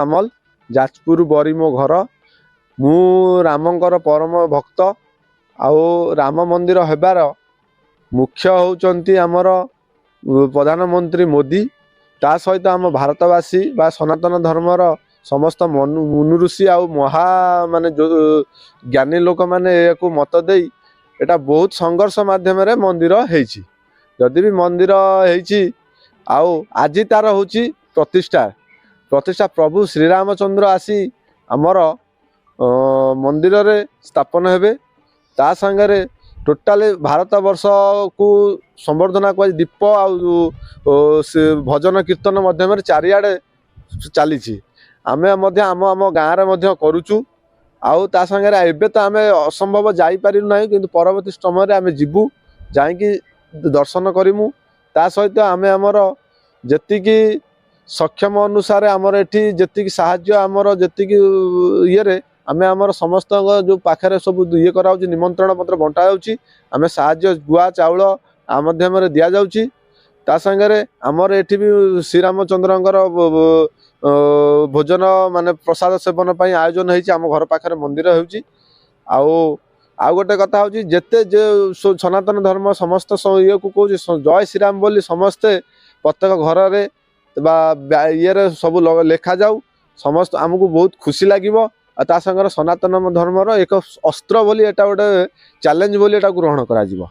सामल जाजपुर बरी मो घर मु रामंकर परम भक्त आउ राम मंदिर हेबार मुख्य होउचंती आमर प्रधानमंत्री मोदी ता सहित आम भारतवासी बा सनातन धर्मर समस्त मुनि ऋषि आउ महा माने जो ज्ञानी लोक माने याकू मत देई एटा बहुत संघर्ष माध्यम रे मंदिर हेछि जदि भी मंदिर हेछि आउ आज तार होछि प्रतिष्ठा प्रतिष्ठा प्रभु श्री रामचंद्र आसी आमर मंदिर रे स्थापन हेबे ता संगे टोटाल भारत वर्ष को संवर्धना को दीप आउ भजन कीर्तन मध्यम चारिआडे चली आमे मध्य आम आम गाँव रे मध्य करूचु आउ ता संगे एबे तो आमे असंभव जाई पारिनु नाही किंतु परवर्ती समय रे आमे जिबु जाईकी दर्शन करिमु ता सहित आमे हमर जेतिकी सक्षम अनुसार आमर एठी जेतिकी साहाय्य आमर जेतिकी ये रे आमे आमर समस्त जो पाखरे सब ये कराउची निमंत्रण पत्र बंटा जाउची आमे साहाय्य गुआ चाउल आ माध्यम रे दिया जाउची ता संगे आमर एठी भी श्री रामचंद्रंकर भोजन माने प्रसाद सेवन पई आयोजन हेची आम घर पाखरे मंदिर हेउची आउ गोटे कथा होची जेते जे सनातन धर्म समस्त ये को कहूँ जय श्री राम बोली समस्ते प्रत्येक घर रे बा ये रे सब लेखा जाऊ समस्त आमको बहुत खुशी लगे ता संगे सनातन धर्मर एक अस्त्र बोली एटा गोटे चैलेंज बोली एटा ग्रहण करा जिवो।